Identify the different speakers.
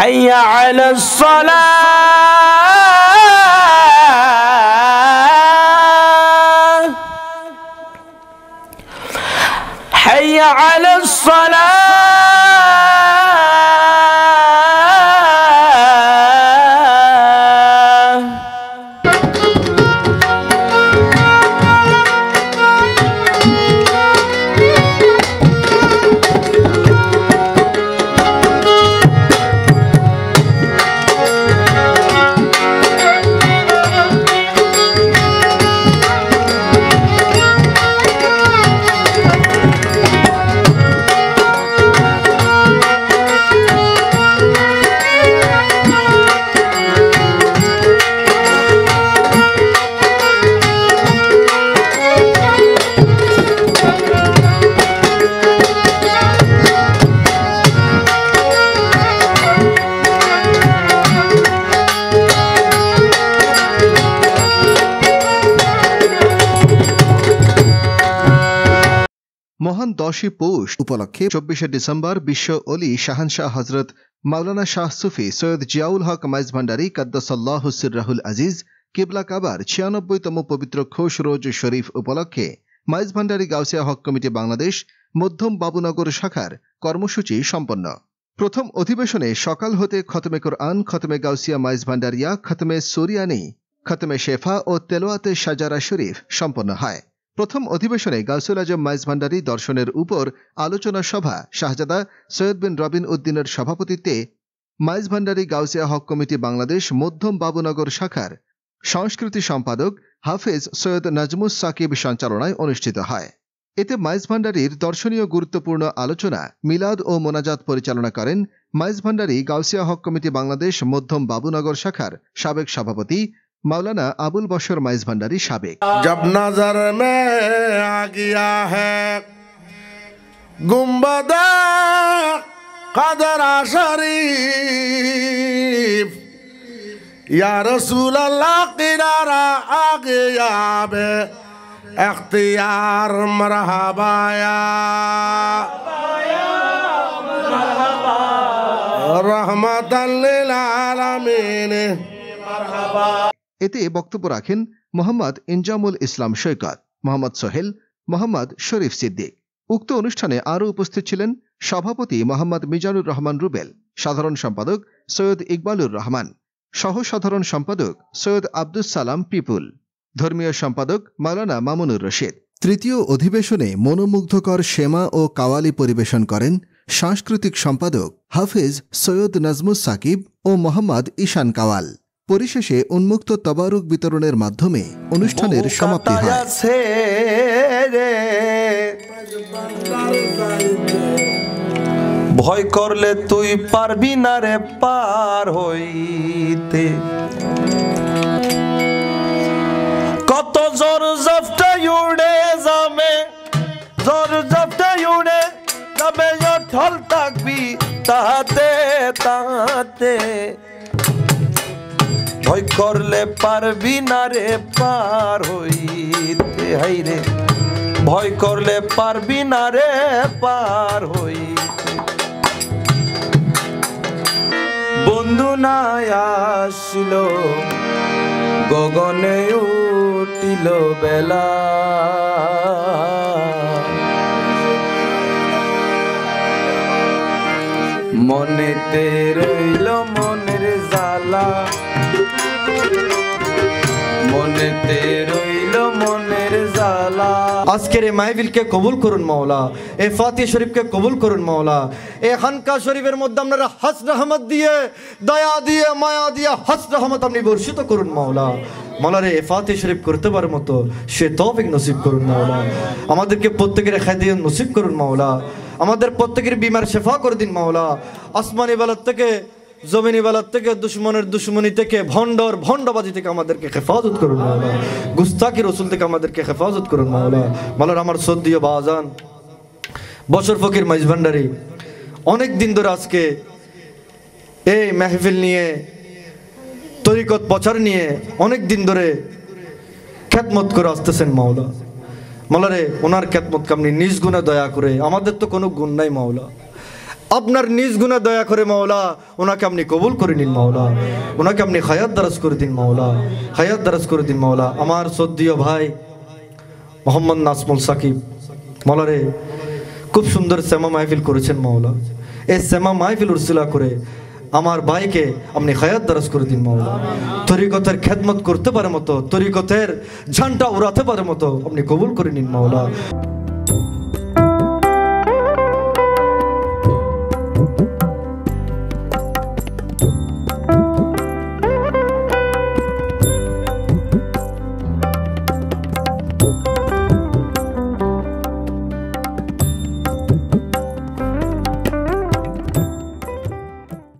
Speaker 1: حي على الصلاة حي على الصلاة
Speaker 2: মহান 10ই পৌষ উপলক্ষে 24শে ডিসেম্বর বিশ্ব ওলি শাহানশাহ হযরত মাওলানা শাহ সুফি সৈয়দ জিয়াউল হক মাইজ ভান্ডারী কাদ্দাসাল্লাহু সিররাহুল আজিজ কিবলা কাবার 96তম পবিত্র খোশ রোজ শরীফ উপলক্ষে মাইজ ভান্ডারী গাউসিয়া হক কমিটি বাংলাদেশ মধ্যম বাবুনগর শাখার কর্মসূচি সম্পন্ন। প্রথম অধিবেশনে সকাল হতে খতমে কোরআন, খতমে গাউসিয়া মাইজ ভান্ডারিয়া, খতমে সুরিয়ানি, খতমে শেফা ও তেলাওয়াতে শাজারা শরীফ সম্পন্ন হয়। প্রথম অধিবেশনে গাউসুল আজম মাইজ ভান্ডারী দর্শনের উপর আলোচনা সভা শাহজাদা সৈয়দ বিন রবিন উদ্দিনের সভাপতিত্বে মাইজ ভান্ডারী গাউসিয়া হক কমিটি বাংলাদেশ মধ্যম বাবুনগর শাখার সংস্কৃতি সম্পাদক হাফেজ সৈয়দ নাজমুস সাকিব সঞ্চালনায় অনুষ্ঠিত হয়। এতে মাইজ ভান্ডারীর দর্শনীয় গুরুত্বপূর্ণ আলোচনা মিলাদ ও মোনাজাত পরিচালনা করেন মাইজ ভান্ডারী গাউসিয়া হক কমিটি বাংলাদেশ মধ্যম বাবুনগর শাখার সাবেক সভাপতি मौलाना अबुल बशर माइज भंडारी साबिक।
Speaker 3: जब नजर में आ गया है गुंबद क़दरा शरीफ या रसूल अल्लाह किनारा आ गया बे इख्तियार मरहबा या रहमतल लिल आलमीन मरहबा।
Speaker 2: এতে বক্তব্য রাখেন মোহাম্মদ ইনজামুল ইসলাম সৈকত, মোহাম্মদ সোহেল, মোহাম্মদ শরীফ সিদ্দিক। উক্ত অনুষ্ঠানে আরও উপস্থিত ছিলেন সভাপতি মোহাম্মদ মিজানুর রহমান রুবেল, সাধারণ সম্পাদক সৈয়দ ইকবালুর রহমান, সহ সাধারণ সম্পাদক সৈয়দ আব্দুস সালাম পিপুল, ধর্মীয় সম্পাদক মাওলানা মামুনুর রশিদ। তৃতীয় অধিবেশনে মনোমুগ্ধকর শেমা ও কাওয়ালি পরিবেশন করেন সাংস্কৃতিক সম্পাদক হাফেজ সৈয়দ নাজমুস সাকিব ও মোহাম্মদ ঈশান কাওয়াল। পরিশেষে উন্মুক্ত তবারুক বিতরণের মাধ্যমে অনুষ্ঠানের সমাপ্তি হয়।
Speaker 1: ভয় করলে তুই পারবি না রে পার হইতে, কত জোর জফটা উড়ে যাবে, জোর জফটা উড়ে যাবে, ঠল থাকবি তাহাতে তাহাতে। ভয় করলে পারবি না রে পার হইতে, হাই রে ভয় করলে পারবি না রে পার হইতে। বন্ধু নাই আসিল গগনে উঠিল বেলা, মনেতে রইল মনের জ্বালা, মনেতে রইল মনের জ্বালা। আজকের এই মাহফিলকে কবুল করুন মাওলা, এই ফাতিহা শরীফকে কবুল করুন মাওলা। এই খানকা শরীফের মধ্যে আপনারা হাস রহমত দিয়ে, দয়া দিয়ে, মায়া দিয়ে হাস রহমত আপনি বর্ষিত করুন মাওলা। মাওলারে এই ফাতিহা শরীফ করতে পারার মতো সে তৌফিক নসিব করুন মাওলা। আমাদেরকে প্রত্যেকের খায়দিয়াত নসিব করুন মাওলা। আমাদের প্রত্যেকের বিমার শেফা করে দিন মাওলা। আসমানি বালাদ থেকে, জমিনি বালাদ থেকে, দুশ্মনের দুশ্মনী থেকে, ভণ্ডবাজি থেকে আমাদেরকে হেফাজত করুন মাওলা। গুস্তাকি রসুল থেকে আমাদেরকে হেফাজত করুন মাওলা। মাওলার আমার সদ্দীয় বাজান বশর ফকির মাইজ ভান্ডারী অনেক দিন ধরে আজকে এই মেহফিল নিয়ে, তরিকত প্রচার নিয়ে অনেক দিন ধরে খ্যাতমত করে আসতেছেন মাওলা। মাওলারে ওনার খ্যাতমতকে আপনি নিজ গুণে দয়া করে, আমাদের তো কোনো গুণ নাই মাওলা, আপনার নিজ গুণে দয়া করে মাওলা ওনাকে আপনি কবুল করে নিন মাওলা, ওনাকে আপনি হায়াত দারাজ করে দিন মাওলা, হায়াত দারাজ করে দিন মাওলা। আমার সদ্দীয় ভাই মোহাম্মদ নাসমুল সাকিব মাওলা রে খুব সুন্দর শ্যামা মাহফিল করেছেন মাওলা। এই শ্যামা মাহফিল উরসিলা করে আমার ভাইকে আপনি হায়াত দারাজ করে দিন মাওলা, তরিকতের খেদমত করতে পারে মতো, তরিকতের ঝান্ডা উড়াতে পারে মতো আপনি কবুল করে নিন মাওলা।